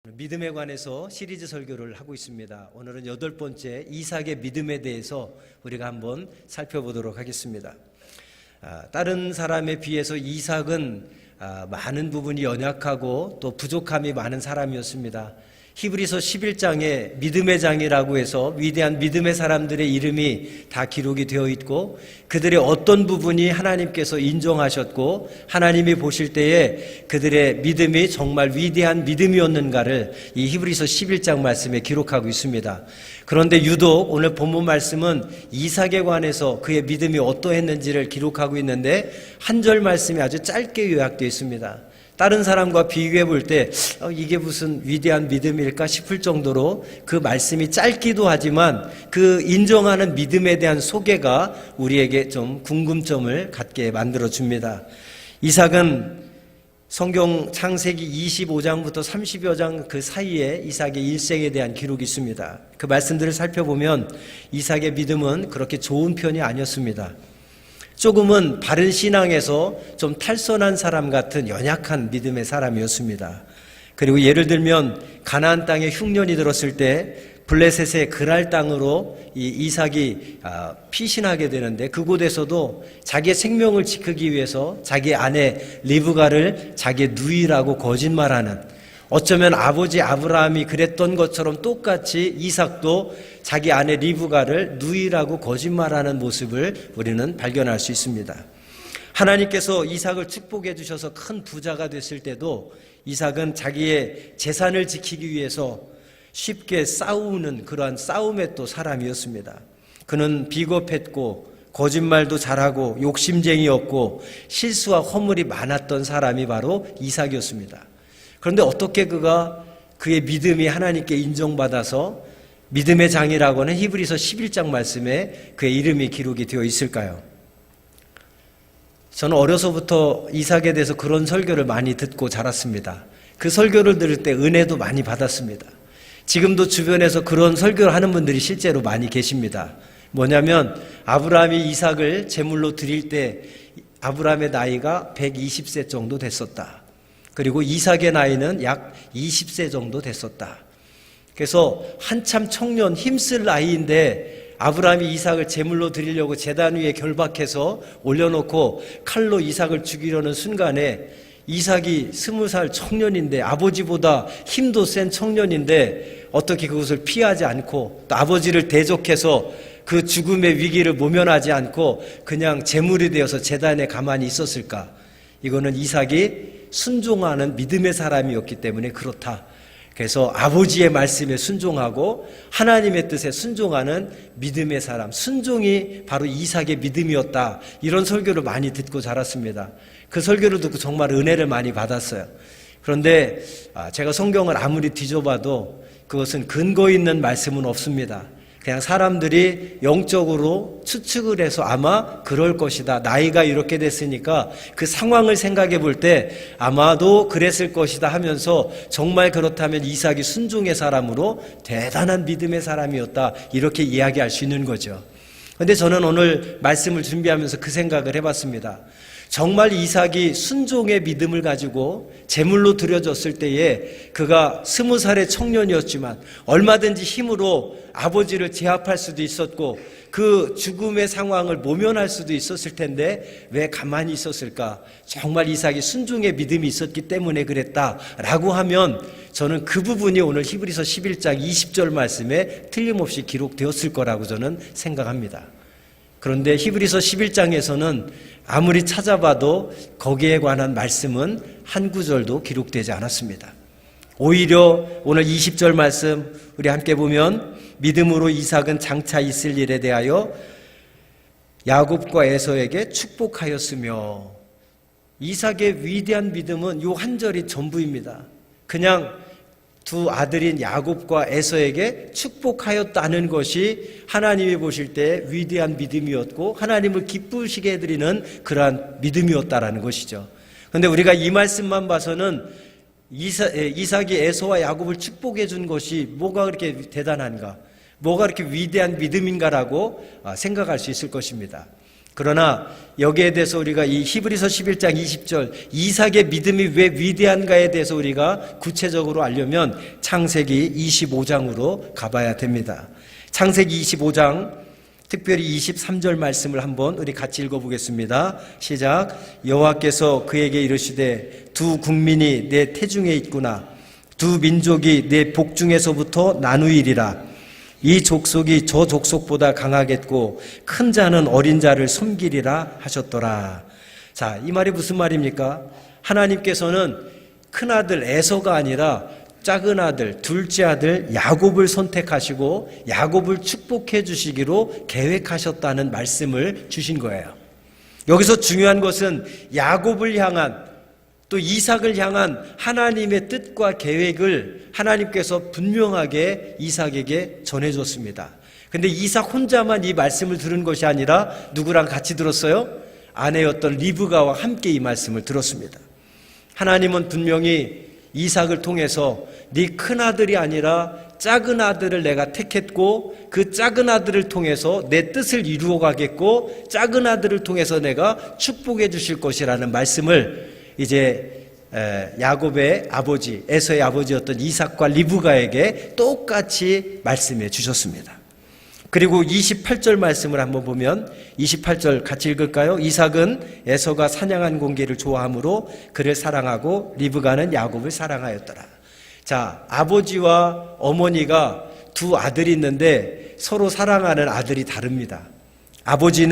믿음에 관해서 시리즈 설교를 하고 있습니다. 오늘은 8번째 이삭의 믿음에 대해서 우리가 한번 살펴보도록 하겠습니다. 다른 사람에 비해서 이삭은 많은 부분이 연약하고 또 부족함이 많은 사람이었습니다. 히브리서 11장에 믿음의 장이라고 해서 위대한 믿음의 사람들의 이름이 다 기록이 되어 있고 그들의 어떤 부분이 하나님께서 인정하셨고 하나님이 보실 때에 그들의 믿음이 정말 위대한 믿음이었는가를 이 히브리서 11장 말씀에 기록하고 있습니다. 그런데 유독 오늘 본문 말씀은 이삭에 관해서 그의 믿음이 어떠했는지를 기록하고 있는데 한 절 말씀이 아주 짧게 요약되어 있습니다. 다른 사람과 비교해 볼 때 이게 무슨 위대한 믿음일까 싶을 정도로 그 말씀이 짧기도 하지만 그 인정하는 믿음에 대한 소개가 우리에게 좀 궁금점을 갖게 만들어줍니다. 이삭은 성경 창세기 25장부터 30여 장 그 사이에 이삭의 일생에 대한 기록이 있습니다. 그 말씀들을 살펴보면 이삭의 믿음은 그렇게 좋은 편이 아니었습니다. 조금은 바른 신앙에서 좀 탈선한 사람 같은 연약한 믿음의 사람이었습니다. 그리고 예를 들면 가나안 땅에 흉년이 들었을 때 블레셋의 그랄 땅으로 이 이삭이 피신하게 되는데 그곳에서도 자기의 생명을 지키기 위해서 자기 아내 리브가를 자기의 누이라고 거짓말하는, 어쩌면 아버지 아브라함이 그랬던 것처럼 똑같이 이삭도 자기 아내 리브가를 누이라고 거짓말하는 모습을 우리는 발견할 수 있습니다. 하나님께서 이삭을 축복해 주셔서 큰 부자가 됐을 때도 이삭은 자기의 재산을 지키기 위해서 쉽게 싸우는 그러한 싸움의 또 사람이었습니다. 그는 비겁했고 거짓말도 잘하고 욕심쟁이였고 실수와 허물이 많았던 사람이 바로 이삭이었습니다. 그런데 어떻게 그가 그의 믿음이 하나님께 인정받아서 믿음의 장이라고 하는 히브리서 11장 말씀에 그의 이름이 기록이 되어 있을까요? 저는 어려서부터 이삭에 대해서 그런 설교를 많이 듣고 자랐습니다. 그 설교를 들을 때 은혜도 많이 받았습니다. 지금도 주변에서 그런 설교를 하는 분들이 실제로 많이 계십니다. 뭐냐면 아브라함이 이삭을 제물로 드릴 때 아브라함의 나이가 120세 정도 됐었다. 그리고 이삭의 나이는 약 20세 정도 됐었다. 그래서 한참 청년 힘쓸 나이인데 아브라함이 이삭을 제물로 드리려고 제단 위에 결박해서 올려놓고 칼로 이삭을 죽이려는 순간에 이삭이 20살 청년인데 아버지보다 힘도 센 청년인데 어떻게 그것을 피하지 않고 또 아버지를 대적해서 그 죽음의 위기를 모면하지 않고 그냥 제물이 되어서 제단에 가만히 있었을까? 이거는 이삭이 순종하는 믿음의 사람이었기 때문에 그렇다. 그래서 아버지의 말씀에 순종하고 하나님의 뜻에 순종하는 믿음의 사람, 순종이 바로 이삭의 믿음이었다. 이런 설교를 많이 듣고 자랐습니다. 그 설교를 듣고 정말 은혜를 많이 받았어요. 그런데 제가 성경을 아무리 뒤져봐도 그것은 근거 있는 말씀은 없습니다. 그냥 사람들이 영적으로 추측을 해서 아마 그럴 것이다. 나이가 이렇게 됐으니까 그 상황을 생각해 볼 때 아마도 그랬을 것이다 하면서 정말 그렇다면 이삭이 순종의 사람으로 대단한 믿음의 사람이었다. 이렇게 이야기할 수 있는 거죠. 그런데 저는 오늘 말씀을 준비하면서 그 생각을 해봤습니다. 정말 이삭이 순종의 믿음을 가지고 제물로 드려졌을 때에 그가 20살의 청년이었지만 얼마든지 힘으로 아버지를 제압할 수도 있었고 그 죽음의 상황을 모면할 수도 있었을 텐데 왜 가만히 있었을까? 정말 이삭이 순종의 믿음이 있었기 때문에 그랬다라고 하면 저는 그 부분이 오늘 히브리서 11장 20절 말씀에 틀림없이 기록되었을 거라고 저는 생각합니다. 그런데 히브리서 11장에서는 아무리 찾아봐도 거기에 관한 말씀은 한 구절도 기록되지 않았습니다. 오히려 오늘 20절 말씀 우리 함께 보면 믿음으로 이삭은 장차 있을 일에 대하여 야곱과 에서에게 축복하였으며, 이삭의 위대한 믿음은 이 한 절이 전부입니다. 그냥 두 아들인 야곱과 에서에게 축복하였다는 것이 하나님이 보실 때 위대한 믿음이었고 하나님을 기쁘시게 해드리는 그러한 믿음이었다라는 것이죠. 그런데 우리가 이 말씀만 봐서는 이삭이 에서와 야곱을 축복해 준 것이 뭐가 그렇게 대단한가, 뭐가 그렇게 위대한 믿음인가라고 생각할 수 있을 것입니다. 그러나 여기에 대해서 우리가 이 히브리서 11장 20절 이삭의 믿음이 왜 위대한가에 대해서 우리가 구체적으로 알려면 창세기 25장으로 가봐야 됩니다. 창세기 25장 특별히 23절 말씀을 한번 우리 같이 읽어보겠습니다. 시작. 여호와께서 그에게 이르시되 두 국민이 내 태중에 있구나. 두 민족이 내 복중에서부터 나누이리라. 이 족속이 저 족속보다 강하겠고 큰 자는 어린 자를 섬기리라 하셨더라. 자, 이 말이 무슨 말입니까? 하나님께서는 큰아들 에서가 아니라 작은 아들, 둘째 아들 야곱을 선택하시고 야곱을 축복해 주시기로 계획하셨다는 말씀을 주신 거예요. 여기서 중요한 것은 야곱을 향한 또 이삭을 향한 하나님의 뜻과 계획을 하나님께서 분명하게 이삭에게 전해줬습니다. 근데 이삭 혼자만 이 말씀을 들은 것이 아니라 누구랑 같이 들었어요? 아내였던 리브가와 함께 이 말씀을 들었습니다. 하나님은 분명히 이삭을 통해서 네 큰아들이 아니라 작은 아들을 내가 택했고 그 작은 아들을 통해서 내 뜻을 이루어 가겠고 작은 아들을 통해서 내가 축복해 주실 것이라는 말씀을 이제 야곱의 아버지 에서의 아버지였던 이삭과 리브가에게 똑같이 말씀해 주셨습니다. 그리고 28절 말씀을 한번 보면 28절 같이 읽을까요? 이삭은 에서가 사냥한 공기를 좋아하므로 그를 사랑하고 리브가는 야곱을 사랑하였더라. 자, 아버지와 어머니가 두 아들이 있는데 서로 사랑하는 아들이 다릅니다. 아버지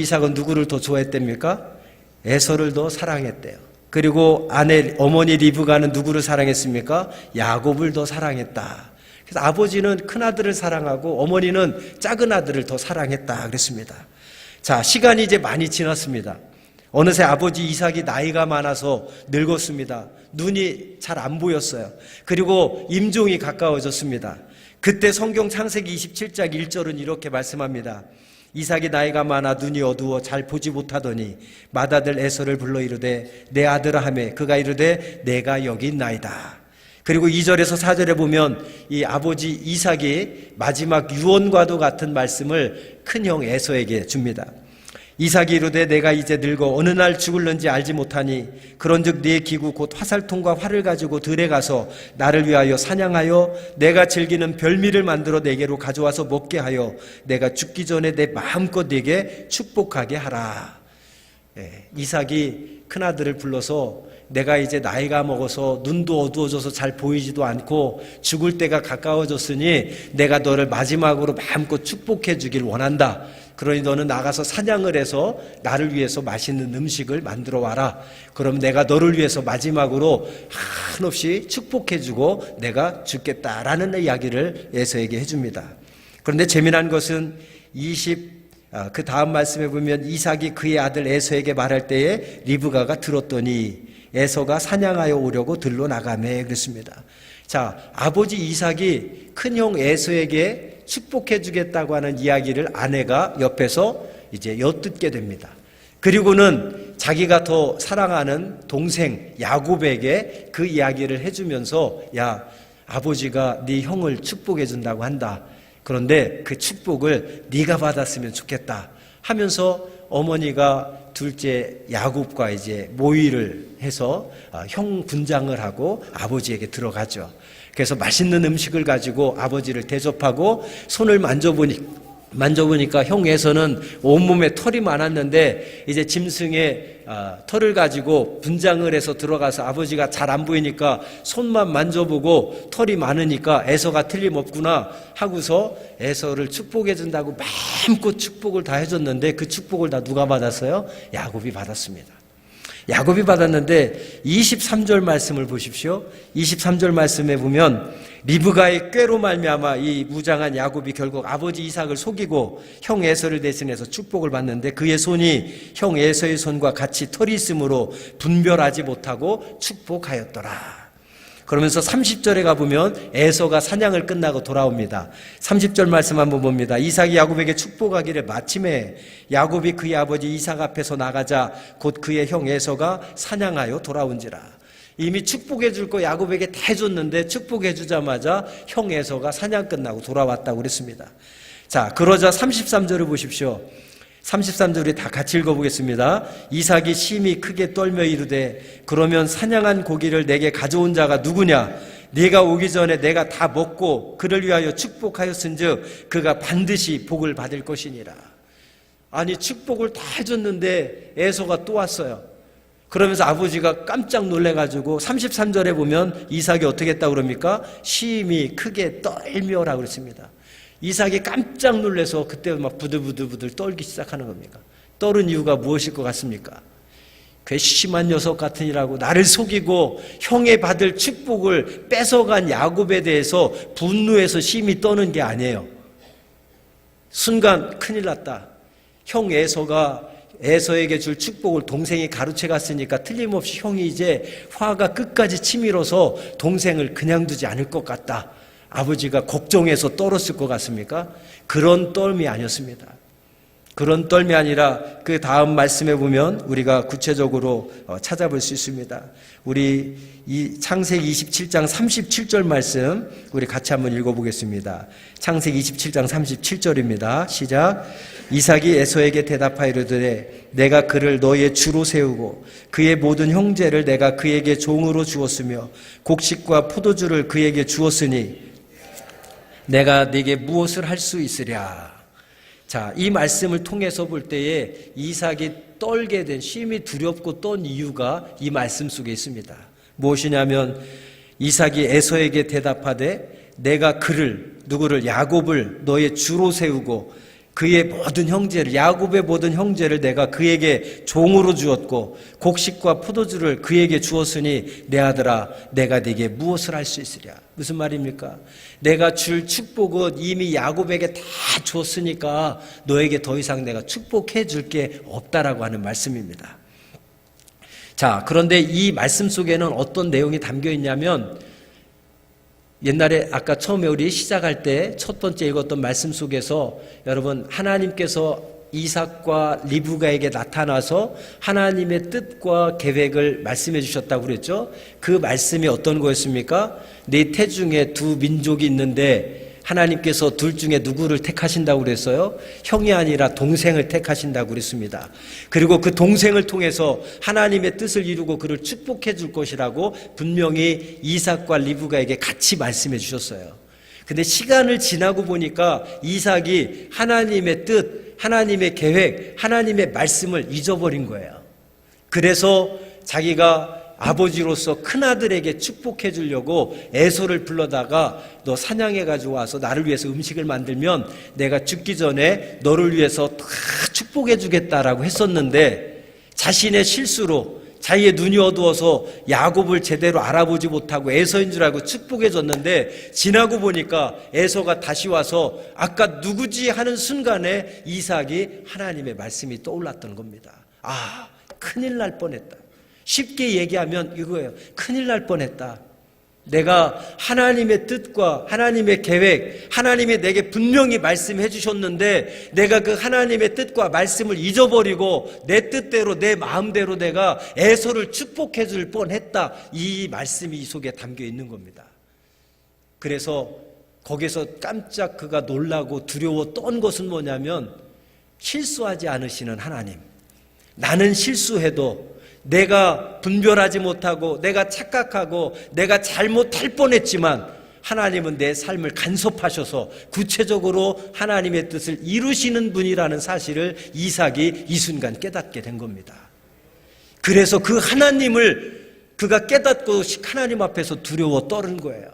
이삭은 누구를 더 좋아했답니까? 에서를 더 사랑했대요. 그리고 어머니 리브가는 누구를 사랑했습니까? 야곱을 더 사랑했다. 그래서 아버지는 큰아들을 사랑하고 어머니는 작은 아들을 더 사랑했다 그랬습니다. 자, 시간이 이제 많이 지났습니다. 어느새 아버지 이삭이 나이가 많아서 늙었습니다. 눈이 잘 안 보였어요. 그리고 임종이 가까워졌습니다. 그때 성경 창세기 27장 1절은 이렇게 말씀합니다. 이삭이 나이가 많아 눈이 어두워 잘 보지 못하더니 맏아들 에서를 불러 이르되 내 아들아 하매 그가 이르되 내가 여기 있나이다. 그리고 2절에서 4절에 보면 이 아버지 이삭이 마지막 유언과도 같은 말씀을 큰형 에서에게 줍니다. 이삭이 이르되 내가 이제 늙어 어느 날 죽을는지 알지 못하니 그런즉 네 기구 곧 화살통과 활을 가지고 들에 가서 나를 위하여 사냥하여 내가 즐기는 별미를 만들어 내게로 가져와서 먹게 하여 내가 죽기 전에 내 마음껏 네게 축복하게 하라. 이삭이 큰아들을 불러서 내가 이제 나이가 먹어서 눈도 어두워져서 잘 보이지도 않고 죽을 때가 가까워졌으니 내가 너를 마지막으로 마음껏 축복해 주길 원한다. 그러니 너는 나가서 사냥을 해서 나를 위해서 맛있는 음식을 만들어 와라. 그럼 내가 너를 위해서 마지막으로 한없이 축복해 주고 내가 죽겠다라는 이야기를 에서에게 해줍니다. 그런데 재미난 것은 그 다음 말씀에 보면 이삭이 그의 아들 에서에게 말할 때에 리브가가 들었더니 에서가 사냥하여 오려고 들로 나가매 그랬습니다. 자, 아버지 이삭이 큰형 에서에게 축복해 주겠다고 하는 이야기를 아내가 옆에서 이제 엿듣게 됩니다. 그리고는 자기가 더 사랑하는 동생 야곱에게 그 이야기를 해주면서 야, 아버지가 네 형을 축복해 준다고 한다. 그런데 그 축복을 네가 받았으면 좋겠다 하면서 어머니가 둘째 야곱과 이제 모의를 해서 형 분장을 하고 아버지에게 들어가죠. 그래서 맛있는 음식을 가지고 아버지를 대접하고 손을 만져보니까 형에서는 온몸에 털이 많았는데 이제 짐승의 털을 가지고 분장을 해서 들어가서 아버지가 잘 안 보이니까 손만 만져보고 털이 많으니까 에서가 틀림없구나 하고서 에서를 축복해 준다고 마음껏 축복을 다 해줬는데 그 축복을 다 누가 받았어요? 야곱이 받았습니다. 야곱이 받았는데 23절 말씀을 보십시오. 23절 말씀에 보면 리브가의 꾀로 말미암아 이 무장한 야곱이 결국 아버지 이삭을 속이고 형 에서를 대신해서 축복을 받는데 그의 손이 형 에서의 손과 같이 털이 있으므로 분별하지 못하고 축복하였더라. 그러면서 30절에 가보면 에서가 사냥을 끝나고 돌아옵니다. 30절 말씀 한번 봅니다. 이삭이 야곱에게 축복하기를 마침에 야곱이 그의 아버지 이삭 앞에서 나가자 곧 그의 형 에서가 사냥하여 돌아온지라. 이미 축복해 줄 거 야곱에게 다 해줬는데 축복해 주자마자 형 에서가 사냥 끝나고 돌아왔다고 그랬습니다. 자, 그러자 33절을 보십시오. 33절 우리 다 같이 읽어보겠습니다. 이삭이 심히 크게 떨며 이르되 그러면 사냥한 고기를 내게 가져온 자가 누구냐? 네가 오기 전에 내가 다 먹고 그를 위하여 축복하였은즉 그가 반드시 복을 받을 것이니라. 아니 축복을 다 해줬는데 에서가 또 왔어요. 그러면서 아버지가 깜짝 놀래가지고 33절에 보면 이삭이 어떻게 했다고 그럽니까? 심히 크게 떨며라고 그랬습니다. 이삭이 깜짝 놀라서 그때 막 부들부들 떨기 시작하는 겁니까? 떨은 이유가 무엇일 것 같습니까? 괘씸한 녀석 같으니라고 나를 속이고 형의 받을 축복을 뺏어간 야곱에 대해서 분노해서 심히 떠는 게 아니에요. 순간 큰일 났다. 형 에서에게 줄 축복을 동생이 가로채 갔으니까 틀림없이 형이 이제 화가 끝까지 치밀어서 동생을 그냥 두지 않을 것 같다. 아버지가 걱정해서 떨었을 것 같습니까? 그런 떨미 아니었습니다. 그런 떨미 아니라 그 다음 말씀에 보면 우리가 구체적으로 찾아볼 수 있습니다. 우리 이 창세기 27장 37절 말씀 우리 같이 한번 읽어보겠습니다. 창세기 27장 37절입니다. 시작. 이삭이 에서에게 대답하여 이르되 내가 그를 너의 주로 세우고 그의 모든 형제를 내가 그에게 종으로 주었으며 곡식과 포도주를 그에게 주었으니 내가 네게 무엇을 할 수 있으랴. 자, 이 말씀을 통해서 볼 때에 이삭이 떨게 된, 심히 두렵고 떤 이유가 이 말씀 속에 있습니다. 무엇이냐면 이삭이 에서에게 대답하되 내가 누구를 야곱을 너의 주로 세우고 그의 모든 형제를, 야곱의 모든 형제를 내가 그에게 종으로 주었고 곡식과 포도주를 그에게 주었으니 내 아들아 내가 네게 무엇을 할 수 있으랴. 무슨 말입니까? 내가 줄 축복은 이미 야곱에게 다 줬으니까 너에게 더 이상 내가 축복해 줄 게 없다라고 하는 말씀입니다. 자, 그런데 이 말씀 속에는 어떤 내용이 담겨 있냐면 옛날에 아까 처음에 우리 시작할 때 첫 번째 읽었던 말씀 속에서 여러분 하나님께서 이삭과 리브가에게 나타나서 하나님의 뜻과 계획을 말씀해 주셨다고 그랬죠. 그 말씀이 어떤 거였습니까? 네 태중에 두 민족이 있는데 하나님께서 둘 중에 누구를 택하신다고 그랬어요? 형이 아니라 동생을 택하신다고 그랬습니다. 그리고 그 동생을 통해서 하나님의 뜻을 이루고 그를 축복해 줄 것이라고 분명히 이삭과 리브가에게 같이 말씀해 주셨어요. 근데 시간을 지나고 보니까 이삭이 하나님의 뜻, 하나님의 계획, 하나님의 말씀을 잊어버린 거예요. 그래서 자기가 아버지로서 큰아들에게 축복해 주려고 에서를 불러다가 너 사냥해 가지고 와서 나를 위해서 음식을 만들면 내가 죽기 전에 너를 위해서 다 축복해 주겠다라고 했었는데 자신의 실수로 자기의 눈이 어두워서 야곱을 제대로 알아보지 못하고 에서인 줄 알고 축복해 줬는데 지나고 보니까 에서가 다시 와서 아까 누구지 하는 순간에 이삭이 하나님의 말씀이 떠올랐던 겁니다. 아, 큰일 날 뻔했다. 쉽게 얘기하면 이거예요. 큰일 날 뻔했다. 내가 하나님의 뜻과 하나님의 계획, 하나님이 내게 분명히 말씀해 주셨는데 내가 그 하나님의 뜻과 말씀을 잊어버리고 내 뜻대로 내 마음대로 내가 에서를 축복해 줄 뻔했다. 이 말씀이 이 속에 담겨 있는 겁니다. 그래서 거기서 깜짝 그가 놀라고 두려워 떤 것은 뭐냐면 실수하지 않으시는 하나님. 나는 실수해도 내가 분별하지 못하고 내가 착각하고 내가 잘못할 뻔했지만 하나님은 내 삶을 간섭하셔서 구체적으로 하나님의 뜻을 이루시는 분이라는 사실을 이삭이 이 순간 깨닫게 된 겁니다. 그래서 그 하나님을 그가 깨닫고 하나님 앞에서 두려워 떨은 거예요.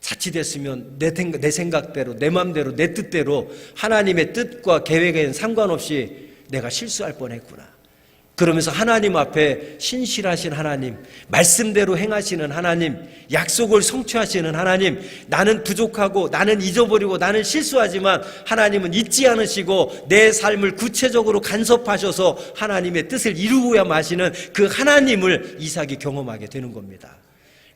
자칫했으면 내 생각대로 내 마음대로 내 뜻대로 하나님의 뜻과 계획에는 상관없이 내가 실수할 뻔했구나. 그러면서 하나님 앞에 신실하신 하나님, 말씀대로 행하시는 하나님, 약속을 성취하시는 하나님, 나는 부족하고 나는 잊어버리고 나는 실수하지만 하나님은 잊지 않으시고 내 삶을 구체적으로 간섭하셔서 하나님의 뜻을 이루고야 마시는 그 하나님을 이삭이 경험하게 되는 겁니다.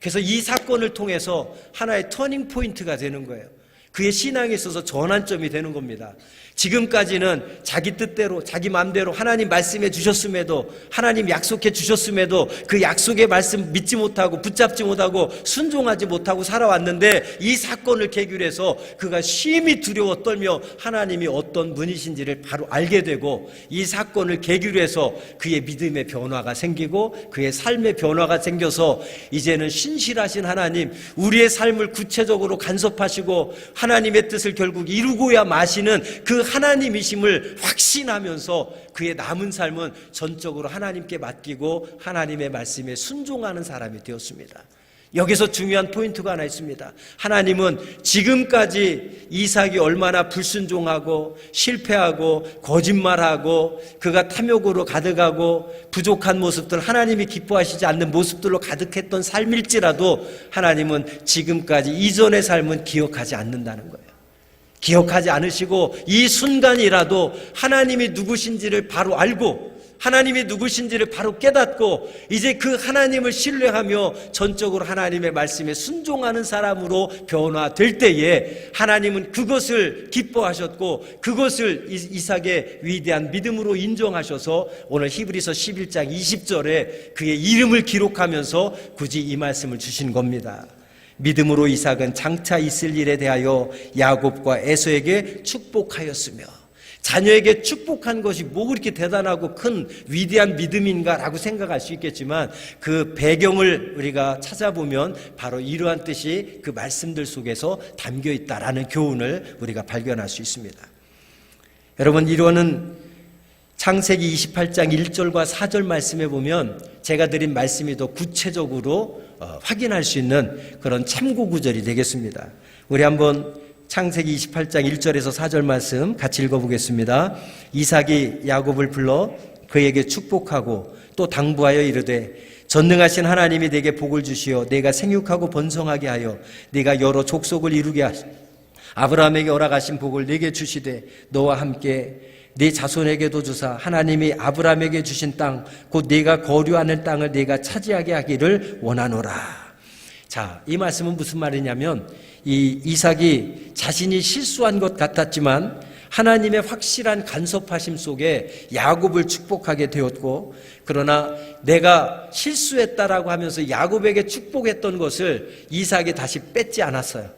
그래서 이 사건을 통해서 하나의 터닝 포인트가 되는 거예요. 그의 신앙에 있어서 전환점이 되는 겁니다. 지금까지는 자기 뜻대로 자기 마음대로 하나님 말씀해 주셨음에도, 하나님 약속해 주셨음에도 그 약속의 말씀 믿지 못하고 붙잡지 못하고 순종하지 못하고 살아왔는데, 이 사건을 계기로 해서 그가 심히 두려워 떨며 하나님이 어떤 분이신지를 바로 알게 되고, 이 사건을 계기로 해서 그의 믿음의 변화가 생기고 그의 삶의 변화가 생겨서 이제는 신실하신 하나님, 우리의 삶을 구체적으로 간섭하시고 하나님의 뜻을 결국 이루고야 마시는 그 하나님이심을 확신하면서 그의 남은 삶은 전적으로 하나님께 맡기고 하나님의 말씀에 순종하는 사람이 되었습니다. 여기서 중요한 포인트가 하나 있습니다. 하나님은 지금까지 이삭이 얼마나 불순종하고 실패하고 거짓말하고 그가 탐욕으로 가득하고 부족한 모습들, 하나님이 기뻐하시지 않는 모습들로 가득했던 삶일지라도 하나님은 지금까지 이전의 삶은 기억하지 않는다는 거예요. 기억하지 않으시고 이 순간이라도 하나님이 누구신지를 바로 알고 하나님이 누구신지를 바로 깨닫고 이제 그 하나님을 신뢰하며 전적으로 하나님의 말씀에 순종하는 사람으로 변화될 때에 하나님은 그것을 기뻐하셨고 그것을 이삭의 위대한 믿음으로 인정하셔서 오늘 히브리서 11장 20절에 그의 이름을 기록하면서 굳이 이 말씀을 주신 겁니다. 믿음으로 이삭은 장차 있을 일에 대하여 야곱과 에서에게 축복하였으며, 자녀에게 축복한 것이 뭐 그렇게 대단하고 큰 위대한 믿음인가라고 생각할 수 있겠지만 그 배경을 우리가 찾아보면 바로 이러한 뜻이 그 말씀들 속에서 담겨 있다라는 교훈을 우리가 발견할 수 있습니다. 여러분, 이론은 창세기 28장 1절과 4절 말씀에 보면 제가 드린 말씀이 더 구체적으로 확인할 수 있는 그런 참고 구절이 되겠습니다. 우리 한번 창세기 28장 1절에서 4절 말씀 같이 읽어보겠습니다. 이삭이 야곱을 불러 그에게 축복하고 또 당부하여 이르되, 전능하신 하나님이 내게 복을 주시어 내가 생육하고 번성하게 하여 내가 여러 족속을 이루게 하시고 아브라함에게 허락하신 복을 내게 주시되 너와 함께 네 자손에게도 주사 하나님이 아브라함에게 주신 땅 곧 네가 거류하는 땅을 네가 차지하게 하기를 원하노라. 자, 이 말씀은 무슨 말이냐면 이 이삭이 자신이 실수한 것 같았지만 하나님의 확실한 간섭하심 속에 야곱을 축복하게 되었고, 그러나 내가 실수했다라고 하면서 야곱에게 축복했던 것을 이삭이 다시 뺏지 않았어요.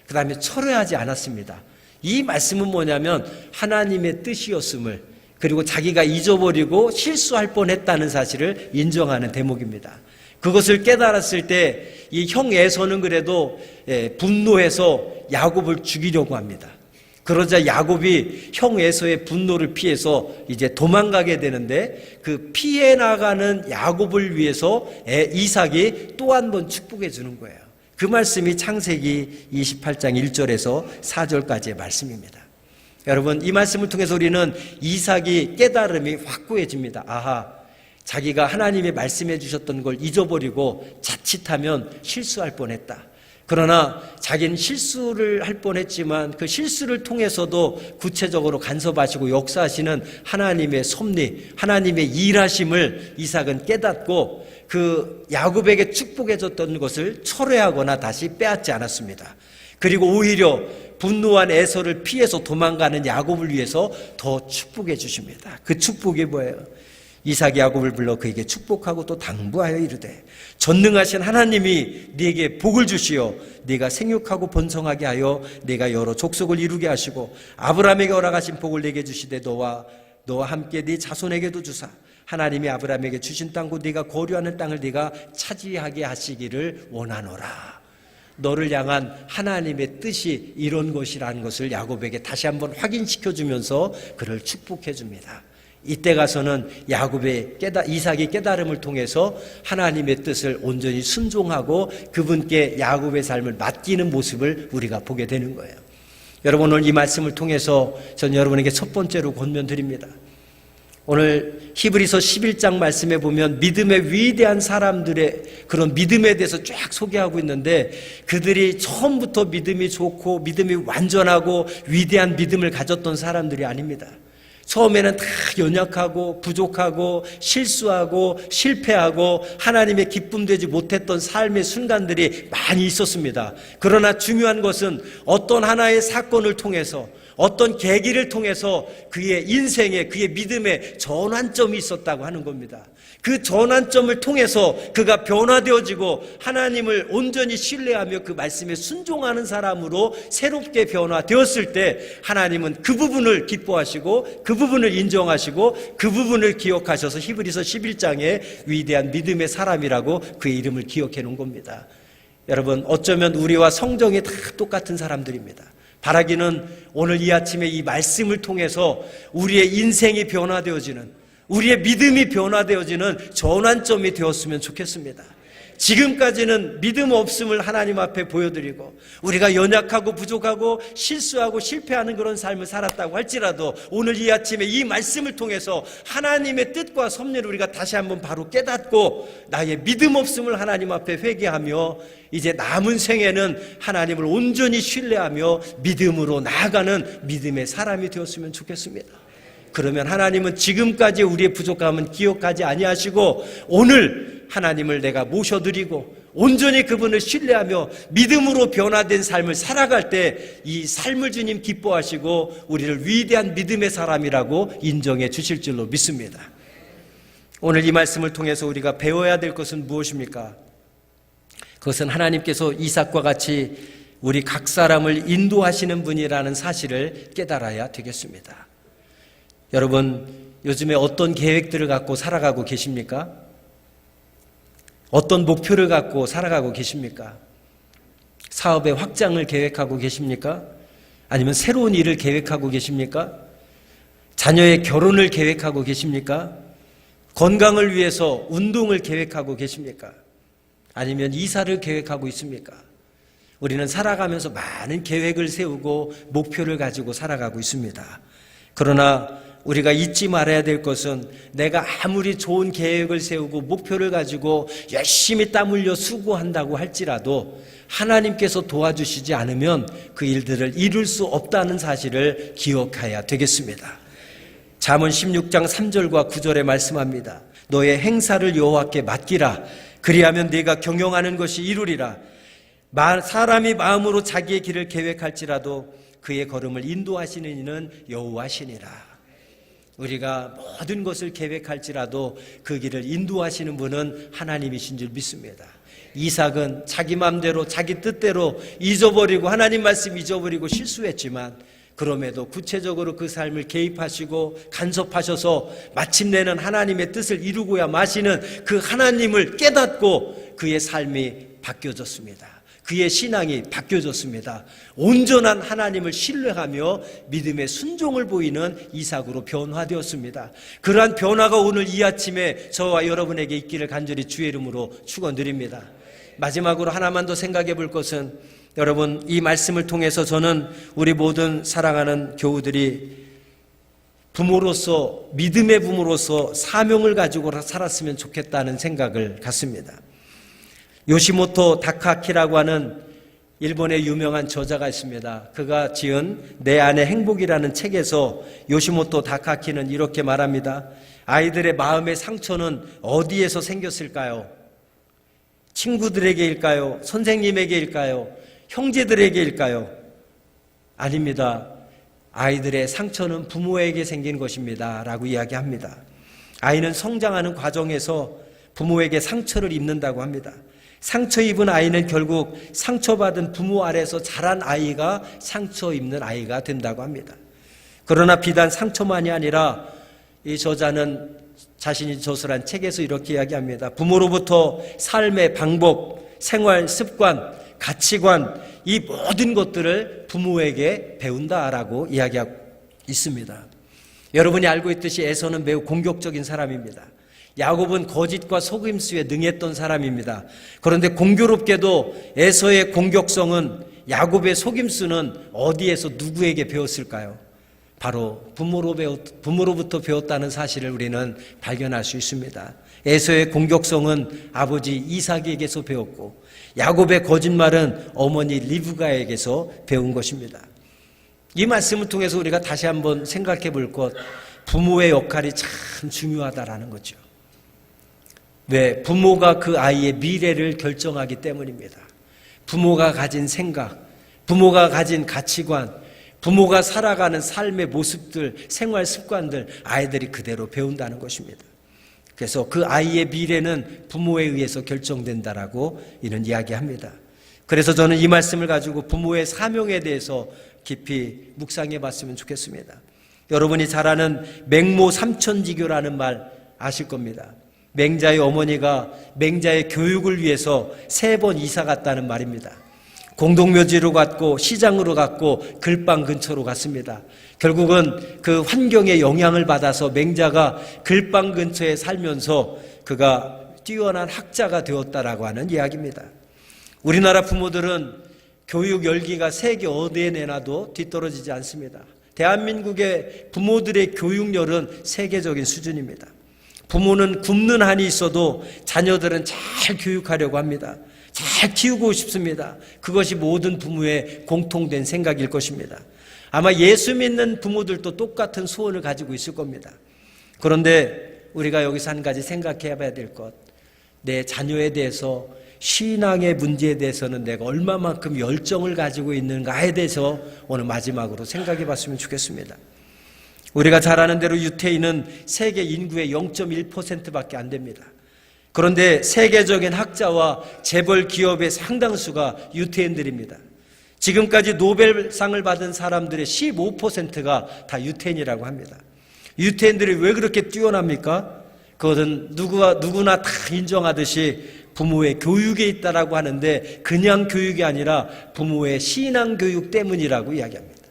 그 다음에 철회하지 않았습니다. 이 말씀은 뭐냐면 하나님의 뜻이었음을, 그리고 자기가 잊어버리고 실수할 뻔했다는 사실을 인정하는 대목입니다. 그것을 깨달았을 때 이 형 에서는 그래도 분노해서 야곱을 죽이려고 합니다. 그러자 야곱이 형 에서의 분노를 피해서 이제 도망가게 되는데, 그 피해 나가는 야곱을 위해서 이삭이 또 한 번 축복해 주는 거예요. 그 말씀이 창세기 28장 1절에서 4절까지의 말씀입니다. 여러분, 이 말씀을 통해서 우리는 이삭이 깨달음이 확고해집니다. 아하, 자기가 하나님이 말씀해 주셨던 걸 잊어버리고 자칫하면 실수할 뻔했다. 그러나 자기는 실수를 할 뻔했지만 그 실수를 통해서도 구체적으로 간섭하시고 역사하시는 하나님의 섭리, 하나님의 일하심을 이삭은 깨닫고 그 야곱에게 축복해 줬던 것을 철회하거나 다시 빼앗지 않았습니다. 그리고 오히려 분노한 에서를 피해서 도망가는 야곱을 위해서 더 축복해 주십니다. 그 축복이 뭐예요? 이삭이 야곱을 불러 그에게 축복하고 또 당부하여 이르되, 전능하신 하나님이 네게 복을 주시어 네가 생육하고 번성하게 하여 네가 여러 족속을 이루게 하시고 아브라함에게 허락하신 복을 네게 주시되 너와 함께 네 자손에게도 주사 하나님이 아브라함에게 주신 땅 곧 네가 거류하는 땅을 네가 차지하게 하시기를 원하노라. 너를 향한 하나님의 뜻이 이런 것이라는 것을 야곱에게 다시 한번 확인시켜주면서 그를 축복해 줍니다. 이때 가서는 이삭이 깨달음을 통해서 하나님의 뜻을 온전히 순종하고 그분께 야곱의 삶을 맡기는 모습을 우리가 보게 되는 거예요. 여러분, 오늘 이 말씀을 통해서 저는 여러분에게 첫 번째로 권면드립니다. 오늘 히브리서 11장 말씀에 보면 믿음의 위대한 사람들의 그런 믿음에 대해서 쫙 소개하고 있는데, 그들이 처음부터 믿음이 좋고 믿음이 완전하고 위대한 믿음을 가졌던 사람들이 아닙니다. 처음에는 다 연약하고 부족하고 실수하고 실패하고 하나님의 기쁨 되지 못했던 삶의 순간들이 많이 있었습니다. 그러나 중요한 것은 어떤 하나의 사건을 통해서, 어떤 계기를 통해서 그의 인생에, 그의 믿음에 전환점이 있었다고 하는 겁니다. 그 전환점을 통해서 그가 변화되어지고 하나님을 온전히 신뢰하며 그 말씀에 순종하는 사람으로 새롭게 변화되었을 때 하나님은 그 부분을 기뻐하시고 그 부분을 인정하시고 그 부분을 기억하셔서 히브리서 11장에 위대한 믿음의 사람이라고 그의 이름을 기억해 놓은 겁니다. 여러분, 어쩌면 우리와 성정이 다 똑같은 사람들입니다. 바라기는 오늘 이 아침에 이 말씀을 통해서 우리의 인생이 변화되어지는, 우리의 믿음이 변화되어지는 전환점이 되었으면 좋겠습니다. 지금까지는 믿음 없음을 하나님 앞에 보여드리고 우리가 연약하고 부족하고 실수하고 실패하는 그런 삶을 살았다고 할지라도 오늘 이 아침에 이 말씀을 통해서 하나님의 뜻과 섭리를 우리가 다시 한번 바로 깨닫고 나의 믿음 없음을 하나님 앞에 회개하며 이제 남은 생에는 하나님을 온전히 신뢰하며 믿음으로 나아가는 믿음의 사람이 되었으면 좋겠습니다. 그러면 하나님은 지금까지 우리의 부족함은 기억하지 아니하시고 오늘 하나님을 내가 모셔드리고 온전히 그분을 신뢰하며 믿음으로 변화된 삶을 살아갈 때 이 삶을 주님 기뻐하시고 우리를 위대한 믿음의 사람이라고 인정해 주실 줄로 믿습니다. 오늘 이 말씀을 통해서 우리가 배워야 될 것은 무엇입니까? 그것은 하나님께서 이삭과 같이 우리 각 사람을 인도하시는 분이라는 사실을 깨달아야 되겠습니다. 여러분, 요즘에 어떤 계획들을 갖고 살아가고 계십니까? 어떤 목표를 갖고 살아가고 계십니까? 사업의 확장을 계획하고 계십니까? 아니면 새로운 일을 계획하고 계십니까? 자녀의 결혼을 계획하고 계십니까? 건강을 위해서 운동을 계획하고 계십니까? 아니면 이사를 계획하고 있습니까? 우리는 살아가면서 많은 계획을 세우고 목표를 가지고 살아가고 있습니다. 그러나 우리가 잊지 말아야 될 것은 내가 아무리 좋은 계획을 세우고 목표를 가지고 열심히 땀 흘려 수고한다고 할지라도 하나님께서 도와주시지 않으면 그 일들을 이룰 수 없다는 사실을 기억해야 되겠습니다. 잠언 16장 3절과 9절에 말씀합니다. 너의 행사를 여호와께 맡기라. 그리하면 네가 경영하는 것이 이루리라. 사람이 마음으로 자기의 길을 계획할지라도 그의 걸음을 인도하시는 이는 여호와시니라. 우리가 모든 것을 계획할지라도 그 길을 인도하시는 분은 하나님이신 줄 믿습니다. 이삭은 자기 마음대로 자기 뜻대로 잊어버리고 하나님 말씀 잊어버리고 실수했지만 그럼에도 구체적으로 그 삶을 개입하시고 간섭하셔서 마침내는 하나님의 뜻을 이루고야 마시는 그 하나님을 깨닫고 그의 삶이 바뀌어졌습니다. 그의 신앙이 바뀌어졌습니다. 온전한 하나님을 신뢰하며 믿음의 순종을 보이는 이삭으로 변화되었습니다. 그러한 변화가 오늘 이 아침에 저와 여러분에게 있기를 간절히 주의 이름으로 축원드립니다. 마지막으로 하나만 더 생각해 볼 것은 여러분, 이 말씀을 통해서 저는 우리 모든 사랑하는 교우들이 부모로서, 믿음의 부모로서 사명을 가지고 살았으면 좋겠다는 생각을 갖습니다. 요시모토 다카키라고 하는 일본의 유명한 저자가 있습니다. 그가 지은 내 안의 행복이라는 책에서 요시모토 다카키는 이렇게 말합니다. 아이들의 마음의 상처는 어디에서 생겼을까요? 친구들에게일까요? 선생님에게일까요? 형제들에게일까요? 아닙니다. 아이들의 상처는 부모에게 생긴 것입니다. 라고 이야기합니다. 아이는 성장하는 과정에서 부모에게 상처를 입는다고 합니다. 상처 입은 아이는 결국 상처받은 부모 아래서 자란 아이가 상처 입는 아이가 된다고 합니다. 그러나 비단 상처만이 아니라 이 저자는 자신이 저술한 책에서 이렇게 이야기합니다. 부모로부터 삶의 방법, 생활 습관, 가치관, 이 모든 것들을 부모에게 배운다라고 이야기하고 있습니다. 여러분이 알고 있듯이 에서는 매우 공격적인 사람입니다. 야곱은 거짓과 속임수에 능했던 사람입니다. 그런데 공교롭게도 에서의 공격성은, 야곱의 속임수는 어디에서 누구에게 배웠을까요? 바로 부모로부터 배웠다는 사실을 우리는 발견할 수 있습니다. 에서의 공격성은 아버지 이삭에게서 배웠고 야곱의 거짓말은 어머니 리브가에게서 배운 것입니다. 이 말씀을 통해서 우리가 다시 한번 생각해 볼 것, 부모의 역할이 참 중요하다라는 거죠. 왜? 부모가 그 아이의 미래를 결정하기 때문입니다. 부모가 가진 생각, 부모가 가진 가치관, 부모가 살아가는 삶의 모습들, 생활 습관들 아이들이 그대로 배운다는 것입니다. 그래서 그 아이의 미래는 부모에 의해서 결정된다라고 이런 이야기합니다. 그래서 저는 이 말씀을 가지고 부모의 사명에 대해서 깊이 묵상해 봤으면 좋겠습니다. 여러분이 잘 아는 맹모 삼천지교라는 말 아실 겁니다. 맹자의 어머니가 맹자의 교육을 위해서 3번 이사 갔다는 말입니다. 공동묘지로 갔고 시장으로 갔고 글방 근처로 갔습니다. 결국은 그 환경의 영향을 받아서 맹자가 글방 근처에 살면서 그가 뛰어난 학자가 되었다라고 하는 이야기입니다. 우리나라 부모들은 교육 열기가 세계 어디에 내놔도 뒤떨어지지 않습니다. 대한민국의 부모들의 교육열은 세계적인 수준입니다. 부모는 굶는 한이 있어도 자녀들은 잘 교육하려고 합니다. 잘 키우고 싶습니다. 그것이 모든 부모의 공통된 생각일 것입니다. 아마 예수 믿는 부모들도 똑같은 소원을 가지고 있을 겁니다. 그런데 우리가 여기서 한 가지 생각해 봐야 될 것, 내 자녀에 대해서 신앙의 문제에 대해서는 내가 얼마만큼 열정을 가지고 있는가에 대해서 오늘 마지막으로 생각해 봤으면 좋겠습니다. 우리가 잘 아는 대로 유태인은 세계 인구의 0.1%밖에 안 됩니다. 그런데 세계적인 학자와 재벌 기업의 상당수가 유태인들입니다. 지금까지 노벨상을 받은 사람들의 15%가 다 유태인이라고 합니다. 유태인들이 왜 그렇게 뛰어납니까? 그것은 누구나 다 인정하듯이 부모의 교육에 있다라고 하는데 그냥 교육이 아니라 부모의 신앙 교육 때문이라고 이야기합니다.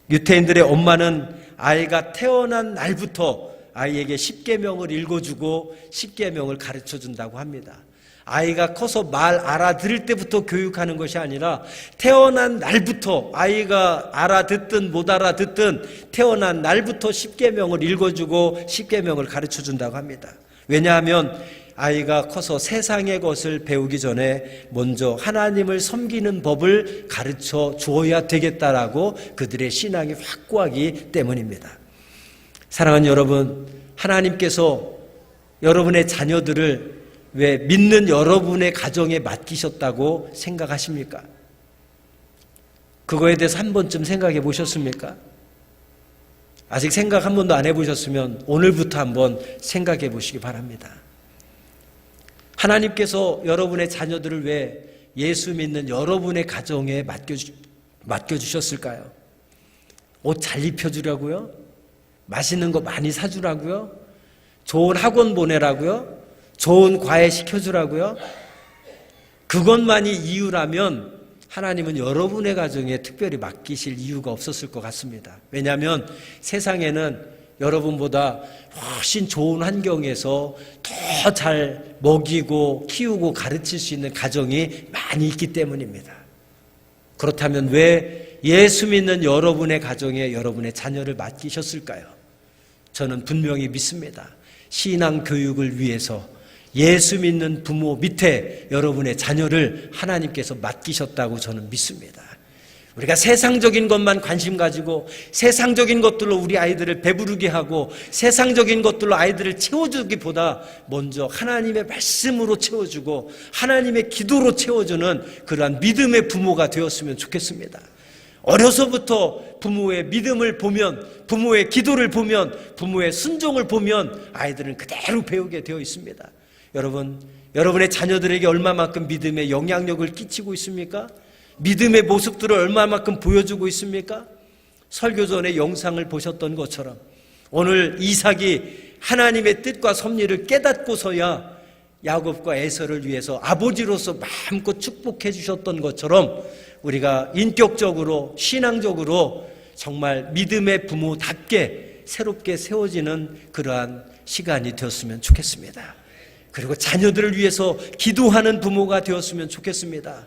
유태인들의 엄마는 아이가 태어난 날부터 아이에게 10계명을 읽어주고 10계명을 가르쳐준다고 합니다. 아이가 커서 말 알아들을 때부터 교육하는 것이 아니라 태어난 날부터 아이가 알아듣든 못 알아듣든 태어난 날부터 10계명을 읽어주고 10계명을 가르쳐준다고 합니다. 왜냐하면 아이가 커서 세상의 것을 배우기 전에 먼저 하나님을 섬기는 법을 가르쳐 주어야 되겠다라고 그들의 신앙이 확고하기 때문입니다. 사랑하는 여러분, 하나님께서 여러분의 자녀들을 왜 믿는 여러분의 가정에 맡기셨다고 생각하십니까? 그거에 대해서 한 번쯤 생각해 보셨습니까? 아직 생각 한 번도 안 해보셨으면 오늘부터 한번 생각해 보시기 바랍니다. 하나님께서 여러분의 자녀들을 왜 예수 믿는 여러분의 가정에 맡겨주셨을까요? 옷 잘 입혀주라고요? 맛있는 거 많이 사주라고요? 좋은 학원 보내라고요? 좋은 과외 시켜주라고요? 그것만이 이유라면 하나님은 여러분의 가정에 특별히 맡기실 이유가 없었을 것 같습니다. 왜냐하면 세상에는 여러분보다 훨씬 좋은 환경에서 더 잘 먹이고 키우고 가르칠 수 있는 가정이 많이 있기 때문입니다. 그렇다면 왜 예수 믿는 여러분의 가정에 여러분의 자녀를 맡기셨을까요? 저는 분명히 믿습니다. 신앙 교육을 위해서 예수 믿는 부모 밑에 여러분의 자녀를 하나님께서 맡기셨다고 저는 믿습니다. 우리가 세상적인 것만 관심 가지고 세상적인 것들로 우리 아이들을 배부르게 하고 세상적인 것들로 아이들을 채워주기보다 먼저 하나님의 말씀으로 채워주고 하나님의 기도로 채워주는 그러한 믿음의 부모가 되었으면 좋겠습니다. 어려서부터 부모의 믿음을 보면, 부모의 기도를 보면, 부모의 순종을 보면 아이들은 그대로 배우게 되어 있습니다. 여러분, 여러분의 자녀들에게 얼마만큼 믿음의 영향력을 끼치고 있습니까? 믿음의 모습들을 얼마만큼 보여주고 있습니까? 설교 전에 영상을 보셨던 것처럼 오늘 이삭이 하나님의 뜻과 섭리를 깨닫고서야 야곱과 에서를 위해서 아버지로서 마음껏 축복해 주셨던 것처럼 우리가 인격적으로 신앙적으로 정말 믿음의 부모답게 새롭게 세워지는 그러한 시간이 되었으면 좋겠습니다. 그리고 자녀들을 위해서 기도하는 부모가 되었으면 좋겠습니다.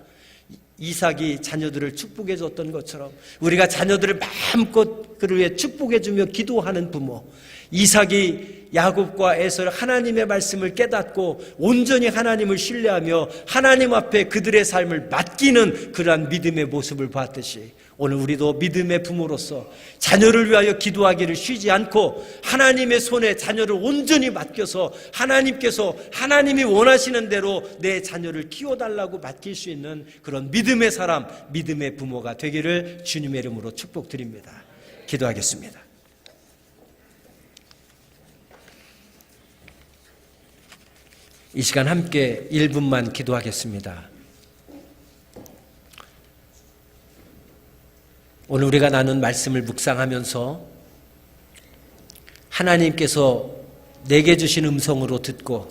이삭이 자녀들을 축복해 줬던 것처럼 우리가 자녀들을 마음껏 그를 위해 축복해주며 기도하는 부모, 이삭이 야곱과 에서를 하나님의 말씀을 깨닫고 온전히 하나님을 신뢰하며 하나님 앞에 그들의 삶을 맡기는 그러한 믿음의 모습을 봤듯이 오늘 우리도 믿음의 부모로서 자녀를 위하여 기도하기를 쉬지 않고 하나님의 손에 자녀를 온전히 맡겨서 하나님께서 하나님이 원하시는 대로 내 자녀를 키워달라고 맡길 수 있는 그런 믿음의 사람, 믿음의 부모가 되기를 주님의 이름으로 축복드립니다. 기도하겠습니다. 이 시간 함께 1분만 기도하겠습니다. 오늘 우리가 나눈 말씀을 묵상하면서 하나님께서 내게 주신 음성으로 듣고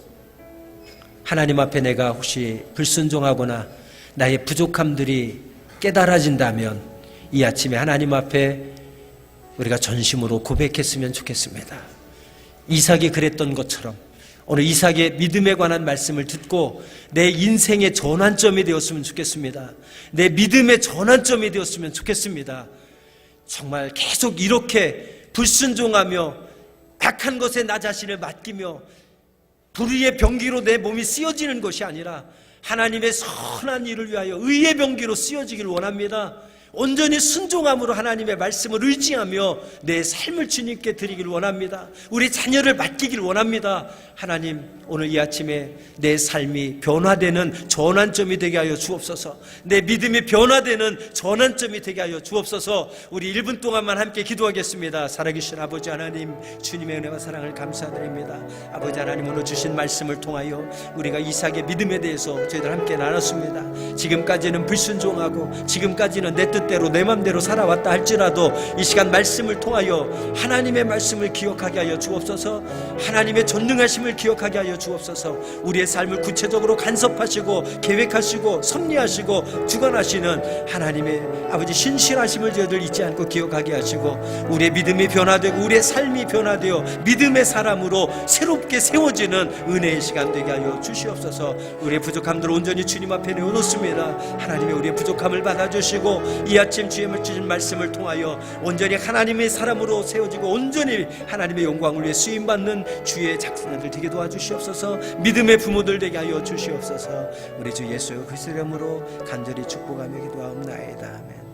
하나님 앞에 내가 혹시 불순종하거나 나의 부족함들이 깨달아진다면 이 아침에 하나님 앞에 우리가 전심으로 고백했으면 좋겠습니다. 이삭이 그랬던 것처럼 오늘 이삭의 믿음에 관한 말씀을 듣고 내 인생의 전환점이 되었으면 좋겠습니다. 내 믿음의 전환점이 되었으면 좋겠습니다. 정말 계속 이렇게 불순종하며 악한 것에 나 자신을 맡기며 불의의 병기로 내 몸이 쓰여지는 것이 아니라 하나님의 선한 일을 위하여 의의 병기로 쓰여지길 원합니다. 온전히 순종함으로 하나님의 말씀을 의지하며 내 삶을 주님께 드리길 원합니다. 우리 자녀를 맡기길 원합니다. 하나님, 오늘 이 아침에 내 삶이 변화되는 전환점이 되게 하여 주옵소서. 내 믿음이 변화되는 전환점이 되게 하여 주옵소서. 우리 1분 동안만 함께 기도하겠습니다. 살아계신 아버지 하나님, 주님의 은혜와 사랑을 감사드립니다. 아버지 하나님, 오늘 주신 말씀을 통하여 우리가 이삭의 믿음에 대해서 저희들 함께 나눴습니다. 지금까지는 불순종하고 지금까지는 내 뜻대로 내 맘대로 살아왔다 할지라도 이 시간 말씀을 통하여 하나님의 말씀을 기억하게 하여 주옵소서. 하나님의 전능하심을 기억하게 하여 주옵소서. 우리의 삶을 구체적으로 간섭하시고 계획하시고 섭리하시고 주관하시는 하나님의 아버지 신실하심을 저희들 잊지 않고 기억하게 하시고 우리의 믿음이 변화되고 우리의 삶이 변화되어 믿음의 사람으로 새롭게 세워지는 은혜의 시간 되게 하여 주시옵소서. 우리의 부족함들을 온전히 주님 앞에 내어놓습니다. 하나님의 우리의 부족함을 받아주시고 이 아침 주의 주신 말씀을 통하여 온전히 하나님의 사람으로 세워지고 온전히 하나님의 영광을 위해 쓰임받는 주의 작품들 되게 도와주시옵소서. 믿음의 부모들 되게 하여 주시옵소서. 우리 주 예수 그리스도의 이름으로 간절히 축복하며 기도하옵나이다. 아멘.